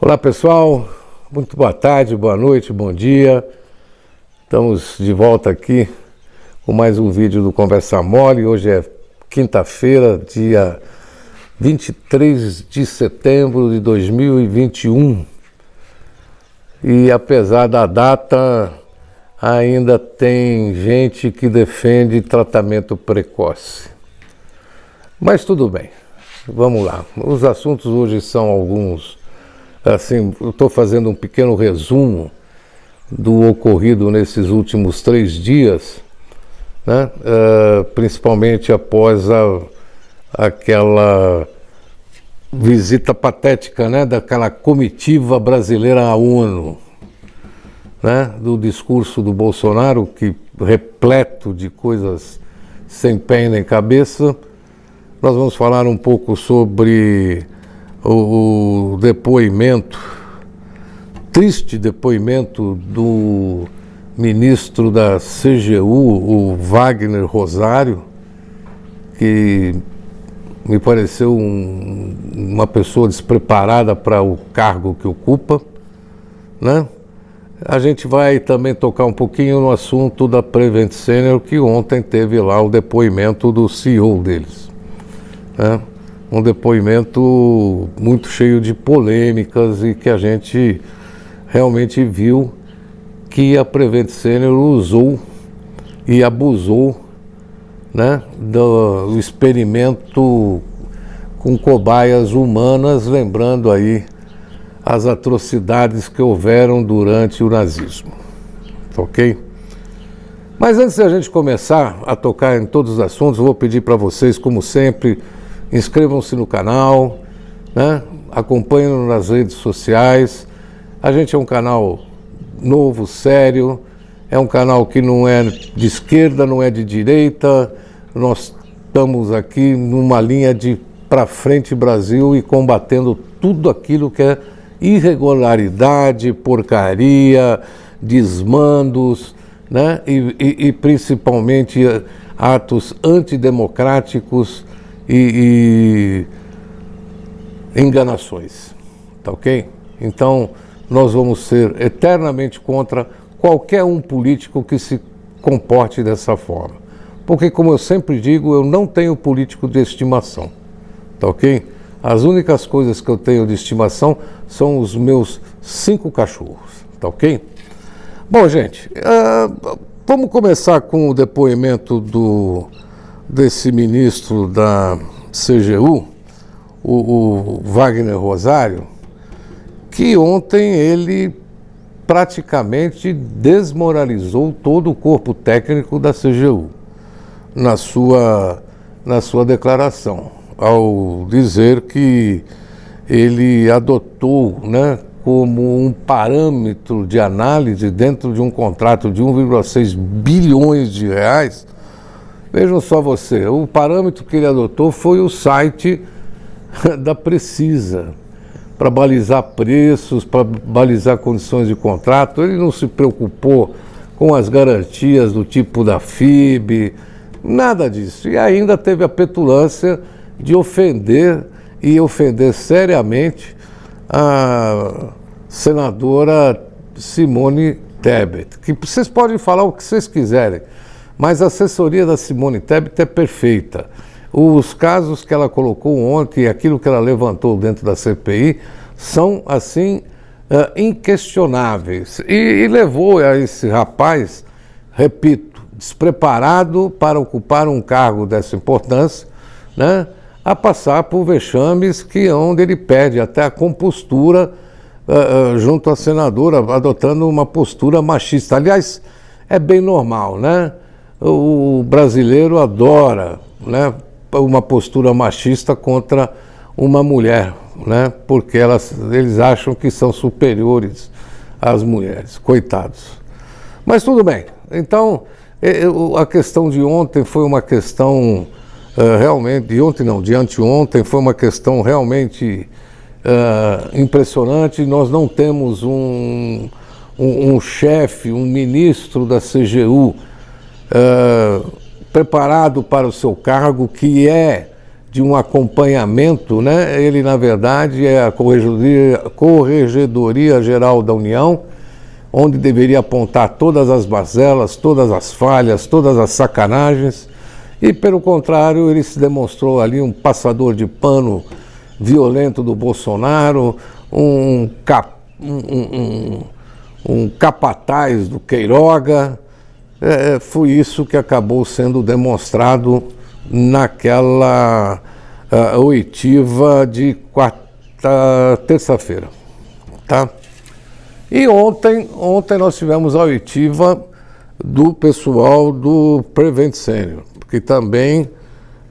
Olá pessoal, muito boa tarde, boa noite, bom dia. Estamos de volta aqui com mais um vídeo do Conversa Mole. Hoje é quinta-feira, dia 23 de setembro de 2021. E apesar da data, ainda tem gente que defende tratamento precoce. Mas tudo bem, vamos lá. Os assuntos hoje são alguns. Assim, eu estou fazendo um pequeno resumo do ocorrido nesses últimos 3 dias, né? Principalmente após aquela visita patética, né? Daquela comitiva brasileira à ONU, né? Do discurso do Bolsonaro, que repleto de coisas sem pé nem cabeça. Nós vamos falar um pouco sobre o depoimento, triste depoimento do ministro da CGU, o Wagner Rosário, que me pareceu uma pessoa despreparada para o cargo que ocupa, né? A gente vai também tocar um pouquinho no assunto da Prevent Senior, que ontem teve lá o depoimento do CEO deles, né? Um depoimento muito cheio de polêmicas e que a gente realmente viu que a Prevent Senior usou e abusou, né, do experimento com cobaias humanas, lembrando aí as atrocidades que houveram durante o nazismo, ok? Mas antes de a gente começar a tocar em todos os assuntos, eu vou pedir para vocês, como sempre, inscrevam-se no canal, né? Acompanhem-nos nas redes sociais. A gente é um canal novo, sério, é um canal que não é de esquerda, não é de direita. Nós estamos aqui numa linha de para frente Brasil e combatendo tudo aquilo que é irregularidade, porcaria, desmandos, né? E principalmente atos antidemocráticos e enganações, tá ok? Então, nós vamos ser eternamente contra qualquer um político que se comporte dessa forma. Porque, como eu sempre digo, eu não tenho político de estimação, tá ok? As únicas coisas que eu tenho de estimação são os meus 5 cachorros, tá ok? Bom, gente, vamos começar com o depoimento desse ministro da CGU, o Wagner Rosário, que ontem ele praticamente desmoralizou todo o corpo técnico da CGU na sua declaração, ao dizer que ele adotou, né, como um parâmetro de análise dentro de um contrato de 1,6 bilhões de reais. Vejam só você, o parâmetro que ele adotou foi o site da Precisa, para balizar preços, para balizar condições de contrato. Ele não se preocupou com as garantias do tipo da FIB, nada disso. E ainda teve a petulância de ofender seriamente a senadora Simone Tebet, que vocês podem falar o que vocês quiserem, mas a assessoria da Simone Tebet é perfeita. Os casos que ela colocou ontem, aquilo que ela levantou dentro da CPI, são, assim, inquestionáveis. E levou a esse rapaz, repito, despreparado para ocupar um cargo dessa importância, né, a passar por vexames onde ele perde até a compostura junto à senadora, adotando uma postura machista. Aliás, é bem normal, né? O brasileiro adora, né, uma postura machista contra uma mulher, né, porque eles acham que são superiores às mulheres, coitados. Mas tudo bem. Então, a questão de ontem foi uma questão realmente, de anteontem, foi uma questão realmente impressionante. Nós não temos um chefe, um ministro da CGU preparado para o seu cargo, que é de um acompanhamento, né? Ele, na verdade, é a Corregedoria Geral da União, onde deveria apontar todas as mazelas, todas as falhas, todas as sacanagens, e, pelo contrário, ele se demonstrou ali um passador de pano violento do Bolsonaro, um capataz do Queiroga. Foi isso que acabou sendo demonstrado naquela oitiva de terça-feira, tá? E ontem nós tivemos a oitiva do pessoal do Prevent Senior, que também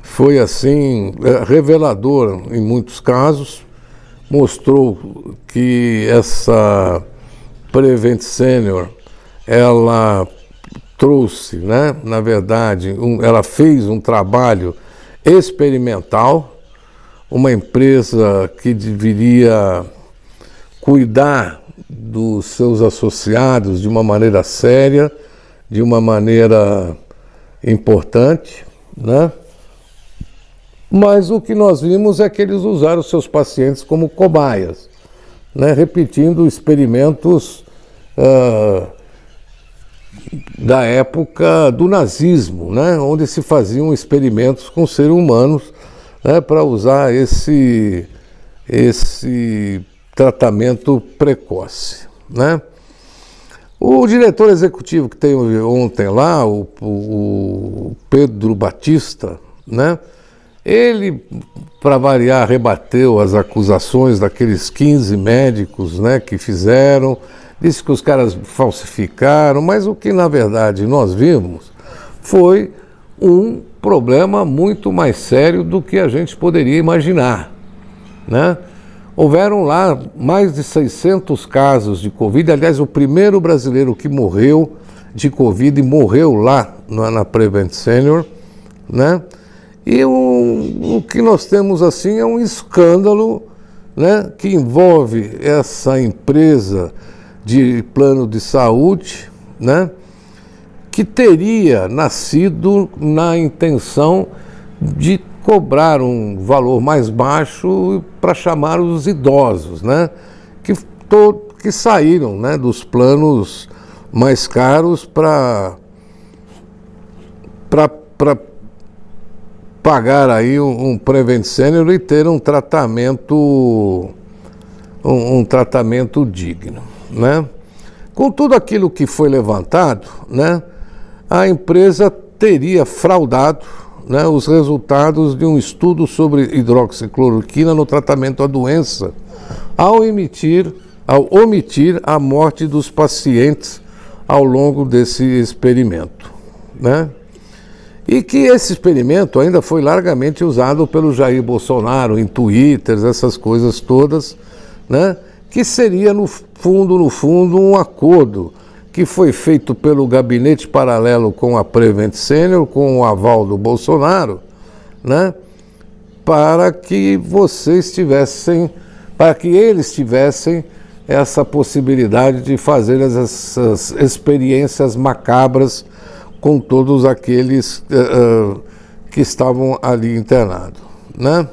foi assim revelador em muitos casos, mostrou que essa Prevent Senior, ela trouxe, né, na verdade, ela fez um trabalho experimental, uma empresa que deveria cuidar dos seus associados de uma maneira séria, de uma maneira importante, né? Mas o que nós vimos é que eles usaram seus pacientes como cobaias, né? Repetindo experimentos da época do nazismo, né? Onde se faziam experimentos com seres humanos, né? Para usar esse tratamento precoce, né? O diretor executivo que teve ontem lá, o Pedro Batista, né? Ele, para variar, rebateu as acusações daqueles 15 médicos, né, que fizeram, disse que os caras falsificaram, mas o que na verdade nós vimos foi um problema muito mais sério do que a gente poderia imaginar, né? Houveram lá mais de 600 casos de Covid. Aliás, o primeiro brasileiro que morreu de Covid e morreu lá na Prevent Senior, né? E o que nós temos assim é um escândalo, né, que envolve essa empresa de plano de saúde, né, que teria nascido na intenção de cobrar um valor mais baixo para chamar os idosos, né, que saíram, né, dos planos mais caros para pagar aí um Prevent Senior e ter um tratamento digno, né? Com tudo aquilo que foi levantado, né, a empresa teria fraudado, né, os resultados de um estudo sobre hidroxicloroquina no tratamento da doença, ao omitir a morte dos pacientes ao longo desse experimento, né? E que esse experimento ainda foi largamente usado pelo Jair Bolsonaro em Twitter, essas coisas todas, né? Que seria, no fundo, um acordo que foi feito pelo gabinete paralelo com a Prevent Senior, com o aval do Bolsonaro, né? Para que eles tivessem essa possibilidade de fazer essas experiências macabras com todos aqueles que estavam ali internados, né?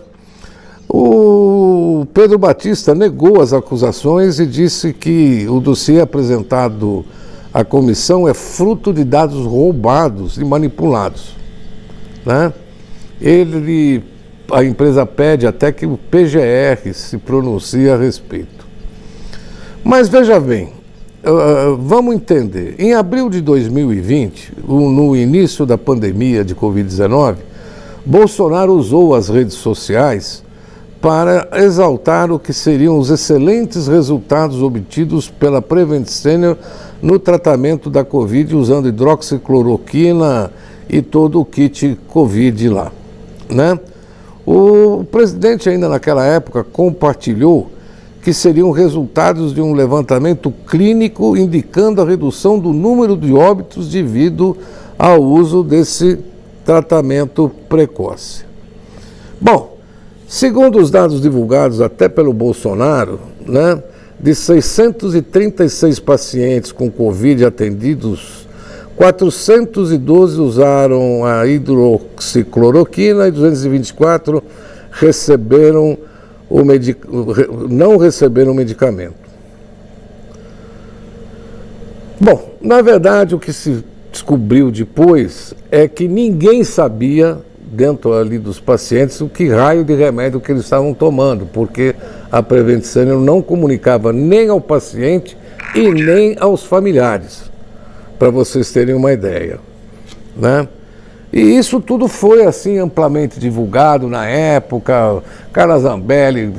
O Pedro Batista negou as acusações e disse que o dossiê apresentado à comissão é fruto de dados roubados e manipulados, né? A empresa pede até que o PGR se pronuncie a respeito. Mas veja bem, vamos entender. Em abril de 2020, no início da pandemia de Covid-19, Bolsonaro usou as redes sociais para exaltar o que seriam os excelentes resultados obtidos pela Prevent Senior no tratamento da Covid, usando hidroxicloroquina e todo o kit Covid lá, né? O presidente ainda naquela época compartilhou que seriam resultados de um levantamento clínico indicando a redução do número de óbitos devido ao uso desse tratamento precoce. Bom, segundo os dados divulgados até pelo Bolsonaro, né, de 636 pacientes com Covid atendidos, 412 usaram a hidroxicloroquina e 224 não receberam o medicamento. Bom, na verdade, o que se descobriu depois é que ninguém sabia, dentro ali dos pacientes, o que raio de remédio que eles estavam tomando, porque a Prevent Senior não comunicava nem ao paciente e nem aos familiares, para vocês terem uma ideia, né? E isso tudo foi assim amplamente divulgado na época. Carla Zambelli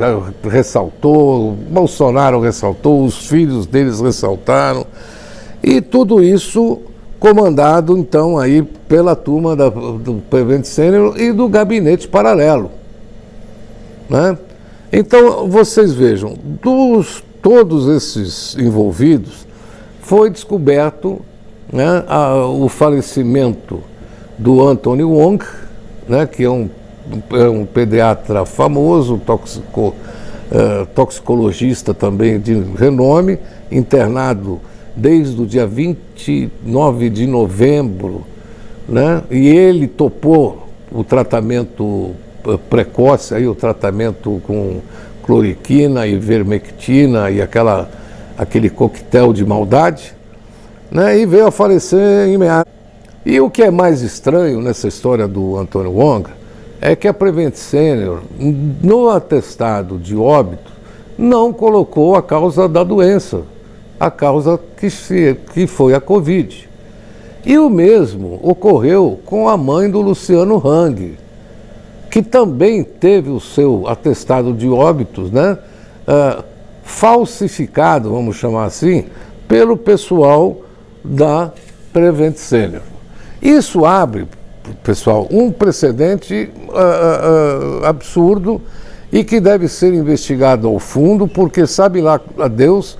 ressaltou, Bolsonaro ressaltou, os filhos deles ressaltaram, e tudo isso comandado então aí pela turma do Prevent Senior e do gabinete paralelo, né? Então vocês vejam, todos esses envolvidos, foi descoberto, né, o falecimento do Anthony Wong, né, que é um pediatra famoso, toxicologista também de renome, internado desde o dia 29 de novembro, né, e ele topou o tratamento precoce, aí, o tratamento com cloriquina, ivermectina e aquele coquetel de maldade, né, e veio a falecer em meados. E o que é mais estranho nessa história do Anthony Wong é que a Prevent Senior, no atestado de óbito, não colocou a causa da doença, a causa que foi a Covid. E o mesmo ocorreu com a mãe do Luciano Hang, que também teve o seu atestado de óbitos, né, falsificado, vamos chamar assim, pelo pessoal da Prevent Senior. Isso abre, pessoal, um precedente absurdo e que deve ser investigado ao fundo, porque sabe lá a Deus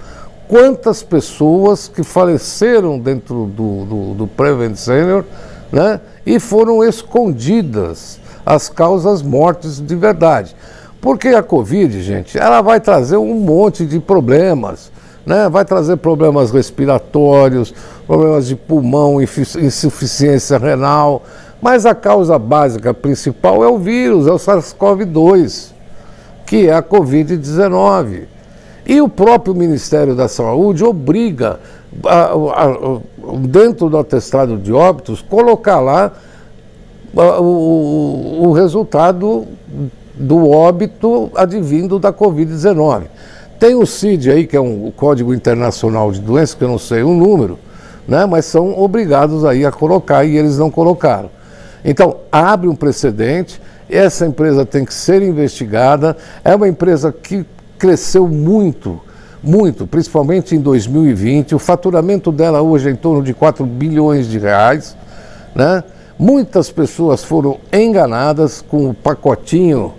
quantas pessoas que faleceram dentro do Prevent Senior, né, e foram escondidas as causas mortes de verdade. Porque a Covid, gente, ela vai trazer um monte de problemas, né? Vai trazer problemas respiratórios, problemas de pulmão, insuficiência renal, mas a causa básica principal é o vírus, é o SARS-CoV-2, que é a Covid-19. E o próprio Ministério da Saúde obriga, dentro do atestado de óbitos, colocar lá o resultado do óbito advindo da Covid-19. Tem o CID aí, que é o Código Internacional de Doenças, que eu não sei o número, né, mas são obrigados aí a colocar e eles não colocaram. Então, abre um precedente, essa empresa tem que ser investigada, é uma empresa que cresceu muito, principalmente em 2020, o faturamento dela hoje é em torno de 4 bilhões de reais, né? Muitas pessoas foram enganadas com o pacotinho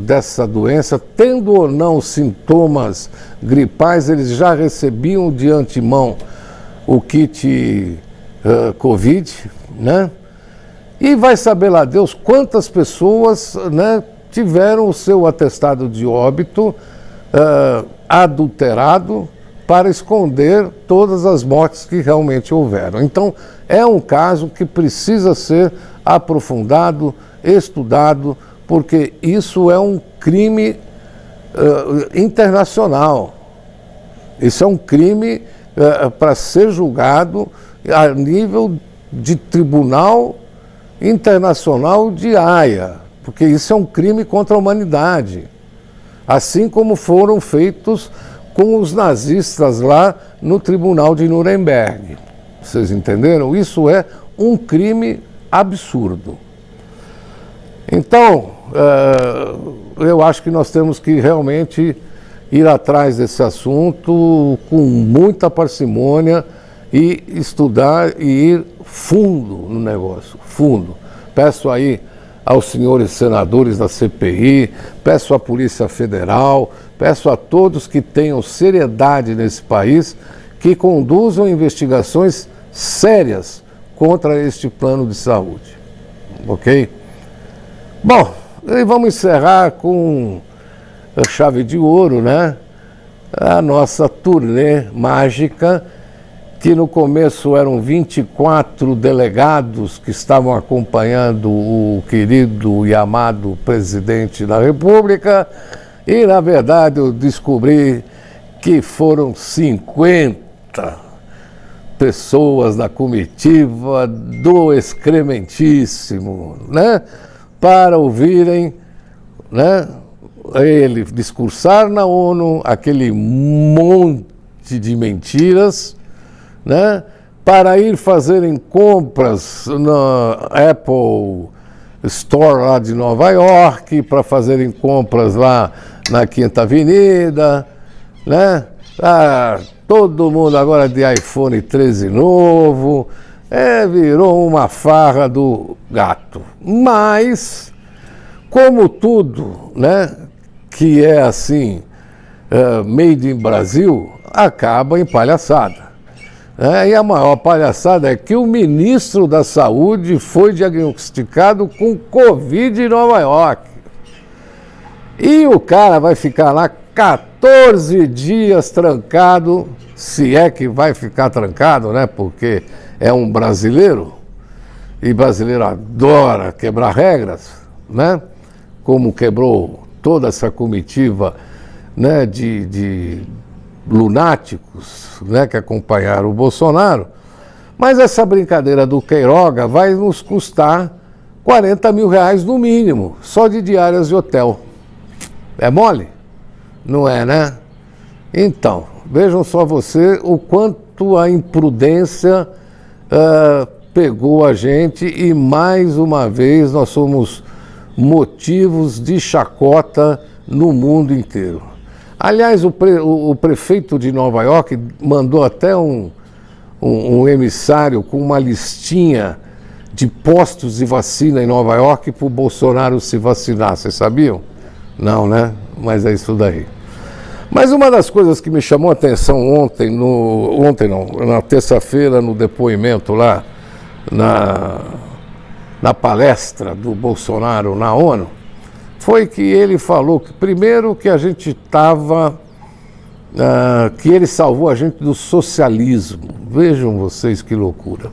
dessa doença, tendo ou não sintomas gripais, eles já recebiam de antemão o kit Covid, né? E vai saber lá Deus quantas pessoas, né, tiveram o seu atestado de óbito adulterado para esconder todas as mortes que realmente houveram. Então, é um caso que precisa ser aprofundado, estudado, porque isso é um crime internacional. Isso é um crime para ser julgado a nível de tribunal internacional de Haia, porque isso é um crime contra a humanidade, assim como foram feitos com os nazistas lá no tribunal de Nuremberg. Vocês entenderam? Isso é um crime absurdo. Então, eu acho que nós temos que realmente ir atrás desse assunto com muita parcimônia e estudar e ir fundo no negócio, fundo. Peço aí aos senhores senadores da CPI, peço à Polícia Federal, peço a todos que tenham seriedade nesse país, que conduzam investigações sérias contra este plano de saúde. Ok? Bom, e vamos encerrar com a chave de ouro, né? A nossa turnê mágica, que no começo eram 24 delegados que estavam acompanhando o querido e amado presidente da República, e na verdade eu descobri que foram 50 pessoas da comitiva do excrementíssimo, né, para ouvirem, né, ele discursar na ONU aquele monte de mentiras, né, para ir fazerem compras na Apple Store lá de Nova York, para fazerem compras lá na Quinta Avenida, né? Todo mundo agora de iPhone 13 novo, virou uma farra do gato. Mas, como tudo, né, que é assim, made in Brasil, acaba em palhaçada. E a maior palhaçada é que o ministro da Saúde foi diagnosticado com Covid em Nova York. E o cara vai ficar lá 14 dias trancado, se é que vai ficar trancado, né? Porque é um brasileiro, e brasileiro adora quebrar regras, né? Como quebrou toda essa comitiva, né, de lunáticos, né, que acompanharam o Bolsonaro. Mas essa brincadeira do Queiroga vai nos custar 40 mil reais no mínimo, só de diárias de hotel. É mole? Não é, né? Então, vejam só você o quanto a imprudência pegou a gente, e mais uma vez nós somos motivos de chacota no mundo inteiro. Aliás, o prefeito de Nova York mandou até um emissário com uma listinha de postos de vacina em Nova York para o Bolsonaro se vacinar. Vocês sabiam? Não, né? Mas é isso daí. Mas uma das coisas que me chamou a atenção na terça-feira, no depoimento lá, na palestra do Bolsonaro na ONU, foi que ele falou que, primeiro, que a gente estava, que ele salvou a gente do socialismo. Vejam vocês que loucura.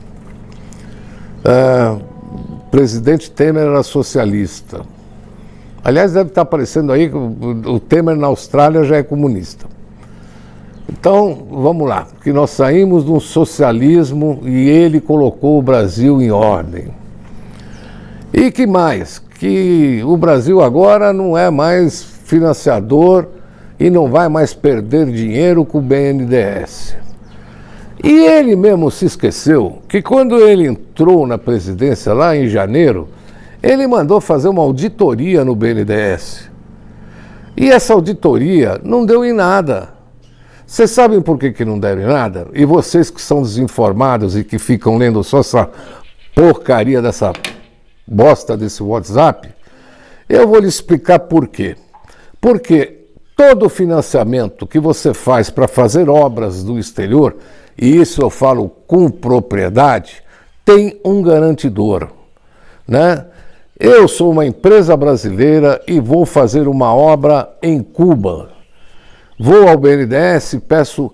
O presidente Temer era socialista. Aliás, deve estar aparecendo aí que o Temer na Austrália já é comunista. Então, vamos lá, que nós saímos de um socialismo e ele colocou o Brasil em ordem. E que mais? Que o Brasil agora não é mais financiador e não vai mais perder dinheiro com o BNDES. E ele mesmo se esqueceu que quando ele entrou na presidência lá em janeiro, ele mandou fazer uma auditoria no BNDES. E essa auditoria não deu em nada. Vocês sabem por que não deram em nada? E vocês que são desinformados e que ficam lendo só essa porcaria dessa bosta desse WhatsApp, eu vou lhe explicar por quê. Porque todo financiamento que você faz para fazer obras do exterior, e isso eu falo com propriedade, tem um garantidor, né? Eu sou uma empresa brasileira e vou fazer uma obra em Cuba. Vou ao BNDES e peço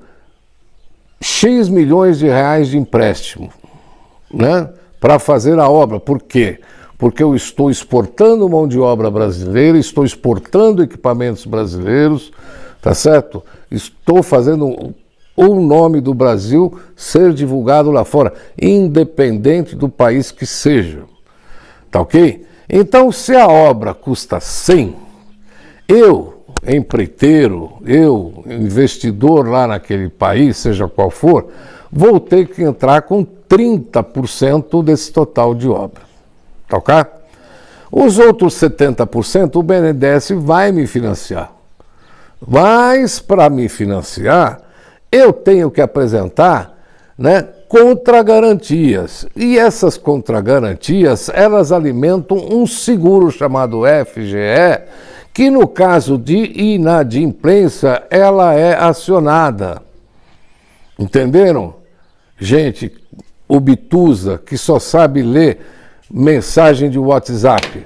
X milhões de reais de empréstimo, né, para fazer a obra. Por quê? Porque eu estou exportando mão de obra brasileira, estou exportando equipamentos brasileiros, tá certo? Estou fazendo o nome do Brasil ser divulgado lá fora, independente do país que seja. Tá ok? Então, se a obra custa 100, eu, empreiteiro, eu, investidor lá naquele país, seja qual for, vou ter que entrar com 30% desse total de obra. Tá ok? Os outros 70% o BNDES vai me financiar. Mas, para me financiar, eu tenho que apresentar, né, contragarantias. E essas contragarantias, elas alimentam um seguro chamado FGE, que no caso de inadimplência, ela é acionada. Entenderam? Gente obtusa, que só sabe ler mensagem de WhatsApp.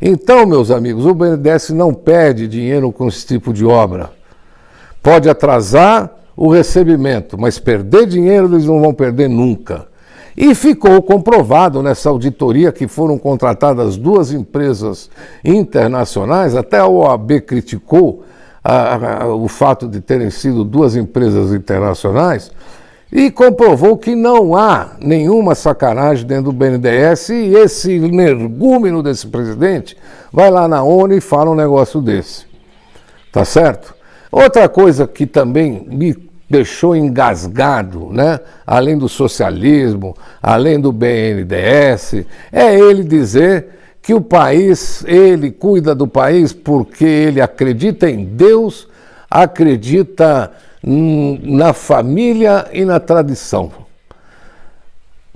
Então, meus amigos, o BNDES não perde dinheiro com esse tipo de obra. Pode atrasar o recebimento, mas perder dinheiro eles não vão perder nunca. E ficou comprovado nessa auditoria que foram contratadas 2 empresas internacionais, até a OAB criticou o fato de terem sido 2 empresas internacionais, e comprovou que não há nenhuma sacanagem dentro do BNDES, e esse energúmeno desse presidente vai lá na ONU e fala um negócio desse. Tá certo? Outra coisa que também me deixou engasgado, né? Além do socialismo, além do BNDES, é ele dizer que o país, ele cuida do país porque ele acredita em Deus, acredita na família e na tradição.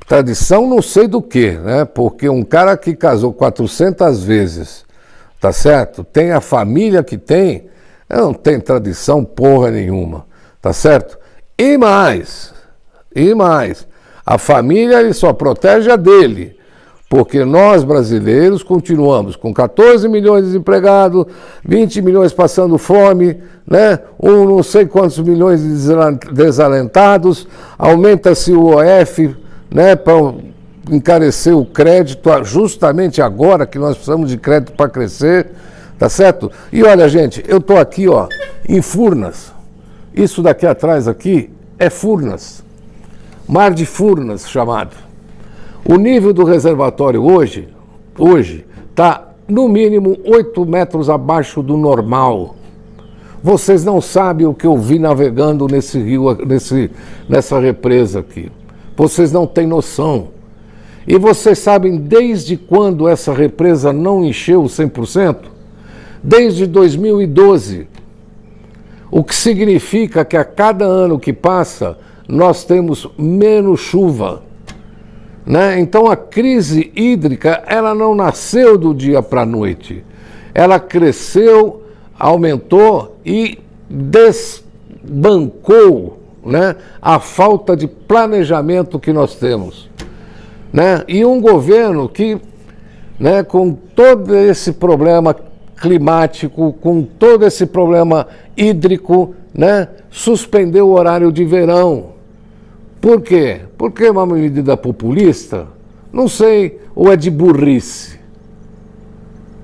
Tradição não sei do que, né? Porque um cara que casou 400 vezes, tá certo? Tem a família que tem, não tem tradição porra nenhuma. Tá certo? E mais, a família ele só protege a dele, porque nós brasileiros continuamos com 14 milhões de desempregados, 20 milhões passando fome, né? Não sei quantos milhões de desalentados, aumenta-se o OF, né? Para encarecer o crédito, justamente agora que nós precisamos de crédito para crescer, tá certo? E olha, gente, eu tô aqui, ó, em Furnas. Isso daqui atrás aqui é Furnas, Mar de Furnas chamado. O nível do reservatório hoje está no mínimo 8 metros abaixo do normal. Vocês não sabem o que eu vi navegando nesse rio, nessa represa aqui. Vocês não têm noção. E vocês sabem desde quando essa represa não encheu 100%? Desde 2012. O que significa que a cada ano que passa, nós temos menos chuva. Né? Então a crise hídrica, ela não nasceu do dia para a noite. Ela cresceu, aumentou e desbancou, né, a falta de planejamento que nós temos. Né? E um governo que, né, com todo esse problema climático, com todo esse problema hídrico, né, suspendeu o horário de verão. Por quê? Porque é uma medida populista? Não sei, ou é de burrice?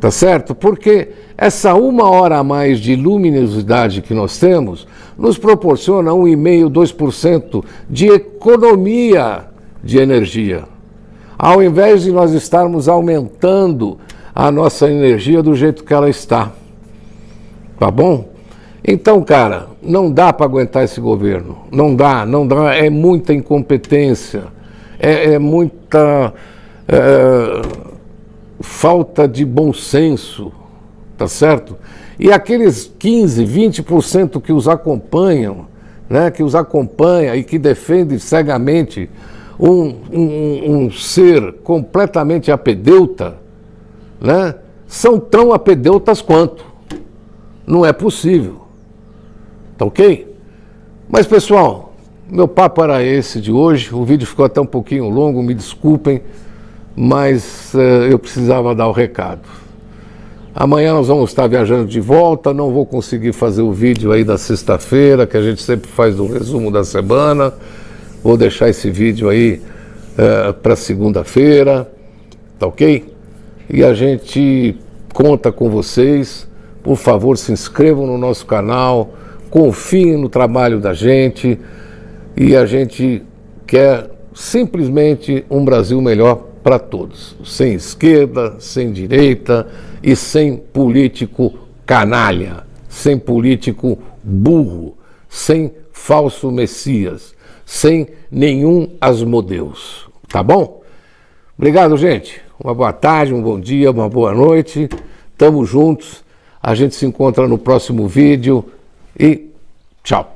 Tá certo? Porque essa 1 hora a mais de luminosidade que nós temos nos proporciona 1,5%, 2% de economia de energia. Ao invés de nós estarmos aumentando a nossa energia do jeito que ela está. Tá bom? Então, cara, não dá para aguentar esse governo. Não dá, é muita incompetência, é muita falta de bom senso, tá certo? E aqueles 15, 20% que os acompanham, né, que os acompanha e que defende cegamente um ser completamente apedeuta, né, são tão apedeutas quanto. Não é possível. Tá ok? Mas, pessoal, meu papo era esse de hoje. O vídeo ficou até um pouquinho longo, me desculpem, mas eu precisava dar o recado. Amanhã nós vamos estar viajando de volta, não vou conseguir fazer o vídeo aí da sexta-feira, que a gente sempre faz do resumo da semana. Vou deixar esse vídeo aí para segunda-feira, tá ok? E a gente conta com vocês. Por favor, se inscrevam no nosso canal, confiem no trabalho da gente, e a gente quer simplesmente um Brasil melhor para todos, sem esquerda, sem direita e sem político canalha, sem político burro, sem falso messias, sem nenhum Asmodeus, tá bom? Obrigado, gente. Uma boa tarde, um bom dia, uma boa noite. Tamo juntos. A gente se encontra no próximo vídeo e tchau.